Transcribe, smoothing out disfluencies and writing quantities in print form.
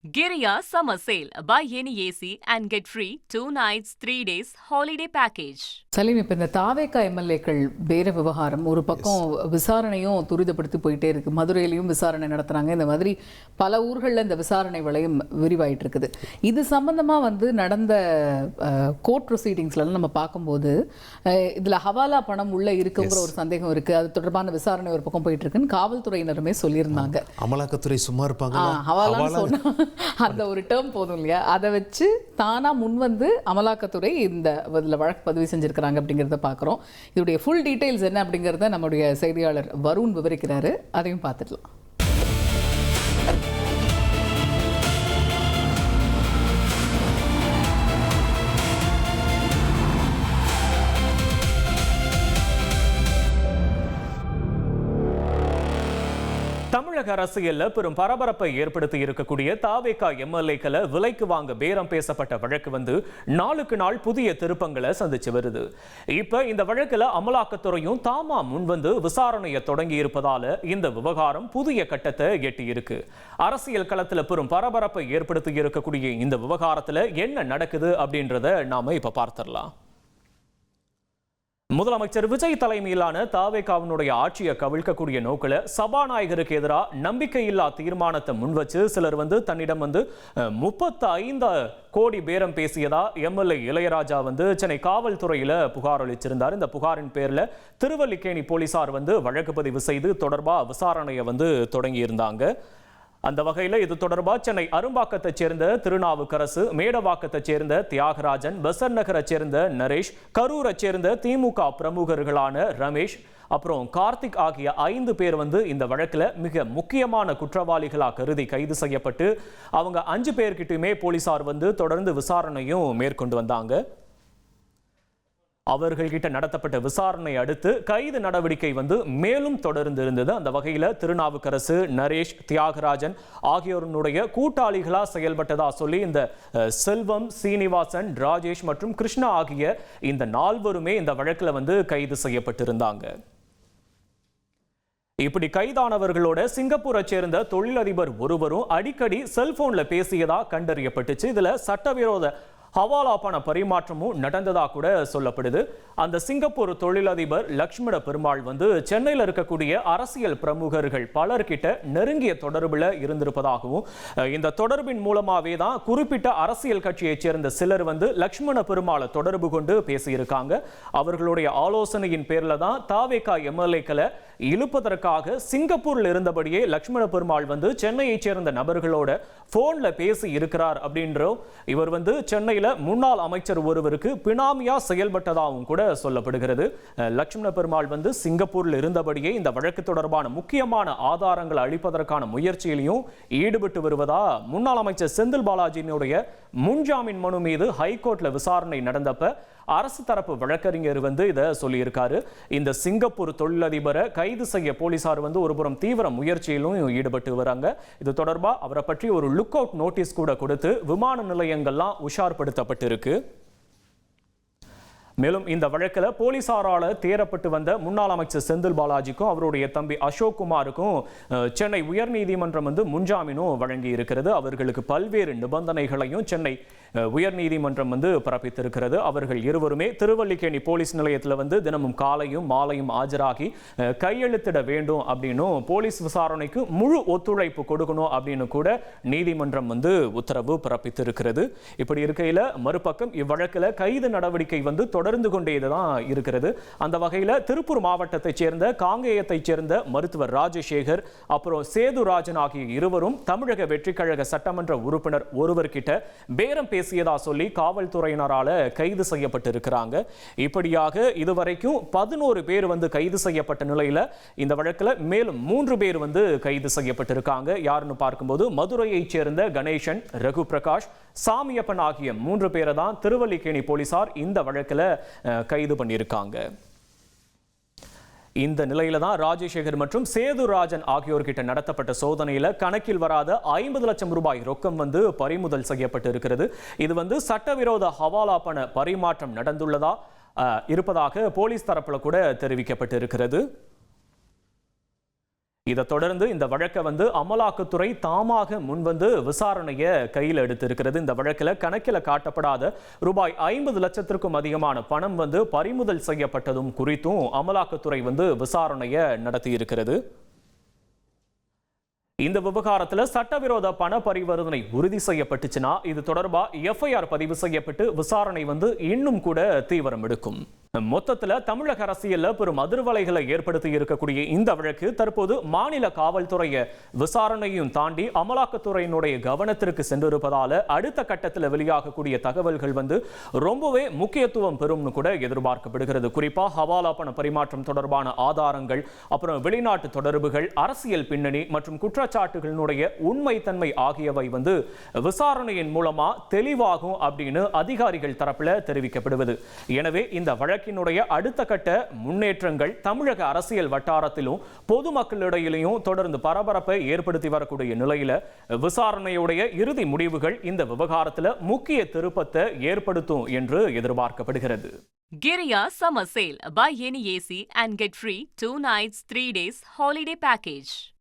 Giriya Summer Sale. Buy any AC and get free 2 nights, 3 days holiday package. Salim, இப்போ இந்த தாவேகா எம்எல்ஏக்கள் பேர விவகாரம் ஒரு பக்கம் விசாரணையும் துரிதப்படுத்தி போயிட்டே இருக்கு. மதுரையிலையும் விசாரணை நடத்துறாங்க. இந்த மாதிரி பல ஊர்களில் இந்த விசாரணை வளையம் விரிவாயிட்டு இருக்குது. இது சம்பந்தமாக நடந்த கோர்ட் ப்ரொசீடிங்ஸ்லாம் நம்ம பார்க்கும்போது இதில் ஹவாலா பணம் உள்ள இருக்குங்கிற ஒரு சந்தேகம் இருக்கு. அது தொடர்பான விசாரணை ஒரு பக்கம் போயிட்டு இருக்குன்னு காவல்துறையினருமே சொல்லியிருந்தாங்க. அமலாக்கத்துறை சும்மா இருப்பாங்க. ஹவாலான்னு சொன்னா அந்த ஒரு டேர்ம் போதும் இல்லையா? அதை வச்சு தானா முன்வந்து அமலாக்கத்துறை இந்த வழக்கு பதிவு செஞ்சிருக்கிறாங்க அப்படிங்கிறத பார்க்குறோம். இதோடைய ஃபுல் டீட்டெயில்ஸ் என்ன அப்படிங்கிறத நம்முடைய செய்தியாளர் வருண் விவரிக்கிறாரு. அதையும் பார்த்துக்கலாம். தமிழக அரசியல்ல பெரும் பரபரப்பை ஏற்படுத்தி இருக்கக்கூடிய தாவேகா எம்எல்ஏக்களை விலைக்கு வாங்க பேரம் பேசப்பட்ட வழக்கு நாளுக்கு நாள் புதிய திருப்பங்களை சந்திச்சு வருது. இப்ப இந்த வழக்குல அமலாக்கத்துறையும் தாமா முன்வந்து விசாரணையை தொடங்கி இருப்பதால இந்த விவகாரம் புதிய கட்டத்தை எட்டி இருக்கு. அரசியல் களத்துல பெரும் பரபரப்பை ஏற்படுத்தி இருக்கக்கூடிய இந்த விவகாரத்துல என்ன நடக்குது அப்படின்றத நாம இப்ப பார்த்திடலாம். முதலமைச்சர் விஜய் தலைமையிலான தாவேகாவினுடைய ஆட்சியை கவிழ்க்கக்கூடிய நோக்கில் சபாநாயகருக்கு எதிராக நம்பிக்கையில்லா தீர்மானத்தை முன்வச்சு சிலர் தன்னிடம் 35 கோடி பேரம் பேசியதா எம்எல்ஏ இளையராஜா சென்னை காவல்துறையில புகார் அளிச்சிருந்தார். இந்த புகாரின் பேர்ல திருவல்லிக்கேணி போலீசார் வழக்கு பதிவு செய்து தொடர்பா விசாரணையை தொடங்கி இருந்தாங்க. அந்த வகையில் இது தொடர்பாக சென்னை அரும்பாக்கத்தைச் சேர்ந்த திருநாவுக்கரசு, மேடவாக்கத்தைச் சேர்ந்த தியாகராஜன், பெசன்ட் நகரைச் சேர்ந்த நரேஷ், கரூரைச் சேர்ந்த திமுக பிரமுகர்களான ரமேஷ், அப்புறம் கார்த்திக் ஆகிய 5 பேர் இந்த வழக்கில் மிக முக்கியமான குற்றவாளிகளாக கருதி கைது செய்யப்பட்டு அவங்க 5 பேர்கிட்டயுமே போலீசார் தொடர்ந்து விசாரணையும் மேற்கொண்டு வந்தாங்க. அவர்கள்கிட்ட நடத்தப்பட்ட விசாரணை அடுத்து கைது நடவடிக்கை மேலும் தொடர்ந்து இருந்தது. அந்த வகையில் திருநாவுக்கரசு, நரேஷ், தியாகராஜன் ஆகியோருடைய கூட்டாளிகளா செயல்பட்டதா சொல்லி இந்த செல்வம், சீனிவாசன், ராஜேஷ் மற்றும் கிருஷ்ணா ஆகிய இந்த 4 இந்த வழக்கில் கைது செய்யப்பட்டிருந்தாங்க. இப்படி கைதானவர்களோட சிங்கப்பூரை சேர்ந்த தொழிலதிபர் ஒருவரும் அடிக்கடி செல்போன்ல பேசியதா கண்டறியப்பட்டுச்சு. இதுல சட்டவிரோத ஹவாலா பண பரிமாற்றமும் நடந்ததா கூட சொல்லப்படுது. அந்த சிங்கப்பூர் தொழிலதிபர் லக்ஷ்மண பெருமாள் சென்னையில் இருக்கக்கூடிய அரசியல் பிரமுகர்கள் பலர்கிட்ட நெருங்கிய தொடர்புல இருந்திருப்பதாகவும் இந்த தொடர்பின் மூலமாவே தான் குறிப்பிட்ட அரசியல் கட்சியைச் சேர்ந்த சிலர் லக்ஷ்மண பெருமாளை தொடர்பு கொண்டு பேசியிருக்காங்க. அவர்களுடைய ஆலோசனையின் பேர்ல தான் தாவேகா எம்எல்ஏக்களை இழுப்பதற்காக சிங்கப்பூரில் இருந்தபடியே லக்ஷ்மண பெருமாள் சென்னையைச் சேர்ந்த நபர்களோட போன்ல பேசி இருக்கிறார் அப்படின்றோ இவர் சென்னை முன்னாள் அமைச்சர் ஒருவருக்கு பினாமியா செயல்பட்டதாகவும் கூட சொல்லப்படுகிறது. லட்சுமண பெருமாள் சிங்கப்பூரில் இருந்தபடியே இந்த வழக்கு தொடர்பான முக்கியமான ஆதாரங்களை அளிப்பதற்கான முயற்சியிலையும் ஈடுபட்டு வருவதா முன்னாள் அமைச்சர் செந்தில் பாலாஜியினுடைய முன்ஜாமீன் மனு மீது ஹைகோர்ட்ல விசாரணை நடந்தப்ப அரசு தரப்பு வழக்கறிஞர் இதை சொல்லியிருக்காரு. இந்த சிங்கப்பூர் தொழிலதிபரை கைது செய்ய போலீசார் ஒருபுறம் தீவிர முயற்சியிலும் ஈடுபட்டு வராங்க. இது தொடர்பா அவரை பற்றி ஒரு லுக் அவுட் நோட்டீஸ் கூட கொடுத்து விமான நிலையங்கள்லாம் உஷார்படுத்தப்பட்டிருக்கு. மேலும் இந்த வழக்கில் போலீசாரால் தேரப்பட்டு வந்த முன்னாள் அமைச்சர் செந்தில் பாலாஜிக்கும் அவருடைய தம்பி அசோக் குமாருக்கும் சென்னை உயர்நீதிமன்றம் முன்ஜாமீனும் வழங்கி இருக்கிறது. அவர்களுக்கு பல்வேறு நிபந்தனைகளையும் சென்னை உயர்நீதிமன்றம் பிறப்பித்திருக்கிறது. அவர்கள் இருவருமே திருவல்லிக்கேணி போலீஸ் நிலையத்தில் தினமும் காலையும் மாலையும் ஆஜராகி கையெழுத்திட வேண்டும் அப்படின்னும் போலீஸ் விசாரணைக்கு முழு ஒத்துழைப்பு கொடுக்கணும் அப்படின்னு கூட நீதிமன்றம் உத்தரவு பிறப்பித்திருக்கிறது. இப்படி இருக்கையில் மறுபக்கம் இவ்வழக்கில் கைது நடவடிக்கை தொடர்ந்து கொண்டேதான் இருக்கிறது. அந்த வகையில் திருப்பூர் மாவட்டத்தைச் சேர்ந்த காங்கேயத்தைச் சேர்ந்த மருத்துவர் ராஜசேகர் அப்புறம் சேதுராஜன் ஆகிய இருவரும் தமிழக வெற்றிக் கழக சட்டமன்ற உறுப்பினர் ஒருவர்கிட்ட பேரம் பேசியதா சொல்லி காவல்துறையினரால கைது செய்யப்பட்டிருக்கிறாங்க. இப்படியாக இதுவரைக்கும் 11 பேர் கைது செய்யப்பட்ட நிலையில இந்த வழக்கில் மேலும் 3 பேர் கைது செய்யப்பட்டிருக்காங்க. யாருன்னு பார்க்கும்போது மதுரையைச் சேர்ந்த கணேசன், ரகு பிரகாஷ், சாமியப்பன் ஆகிய 3 பேரை தான் திருவல்லிக்கேணி போலீசார் இந்த வழக்கில் கைது பண்ணியிருக்காங்க. இந்த நிலையில தான் ராஜசேகர் மற்றும் சேதுராஜன் ஆகியோர்கிட்ட நடத்தப்பட்ட சோதனையில கணக்கில் வராத 50 லட்சம் ரூபாய் ரொக்கம் பறிமுதல் செய்யப்பட்டு இருக்கிறது. இது சட்டவிரோத ஹவாலா பண பரிமாற்றம் நடந்துள்ளதா இருப்பதாக போலீஸ் தரப்புல கூட தெரிவிக்கப்பட்டு இருக்கிறது. இதை தொடர்ந்து இந்த வழக்கை அமலாக்கத்துறை தாமாக முன்வந்து விசாரணையை கையில் எடுத்திருக்கிறது. இந்த வழக்கில் கணக்கில் காட்டப்படாத ரூபாய் 50 லட்சத்திற்கும் அதிகமான பணம் பறிமுதல் செய்யப்பட்டதும் குறித்தும் அமலாக்கத்துறை விசாரணையை நடத்தி இருக்கிறது. இந்த விவகாரத்தில் சட்டவிரோத பண பரிவர்த்தனை உறுதி செய்யப்பட்டுச்சுன்னா இது தொடர்பா எஃப்ஐஆர் பதிவு செய்யப்பட்டு விசாரணை இன்னும் கூட தீவிரம் எடுக்கும். மொத்தத்தில் தமிழக அரசியல்ல பெரும் அதிர்வலைகளை ஏற்படுத்தி இருக்கக்கூடிய இந்த வழக்கு தற்போது மாநில காவல்துறைய விசாரணையும் தாண்டி அமலாக்கத்துறையினுடைய கவனத்திற்கு சென்றிருப்பதால அடுத்த கட்டத்தில் வெளியாகக்கூடிய தகவல்கள் ரொம்பவே முக்கியத்துவம் பெறும்னு கூட எதிர்பார்க்கப்படுகிறது. குறிப்பா ஹவாலா பண பரிமாற்றம் தொடர்பான ஆதாரங்கள், அப்புறம் வெளிநாட்டு தொடர்புகள், அரசியல் பின்னணி மற்றும் குற்றச்சாட்டுகளினுடைய உண்மைத்தன்மை ஆகியவை விசாரணையின் மூலமா தெளிவாகும் அப்படின்னு அதிகாரிகள் தரப்புல தெரிவிக்கப்படுவது. எனவே இந்த வழக்கினுடைய அடுத்த கட்ட முன்னேற்றங்கள் தமிழக அரசியல் வட்டாரத்திலும் பொதுமக்களிடையிலும் தொடர்ந்து பரபரப்பை ஏற்படுத்தி வரக்கூடிய நிலையில விசாரணையுடைய இறுதி முடிவுகள் இந்த விவகாரத்தில் முக்கிய திருப்பத்தை ஏற்படுத்தும் என்று எதிர்பார்க்கப்படுகிறது. Giria Summer Sale. Buy any AC and get free 2 nights, 3 days holiday package.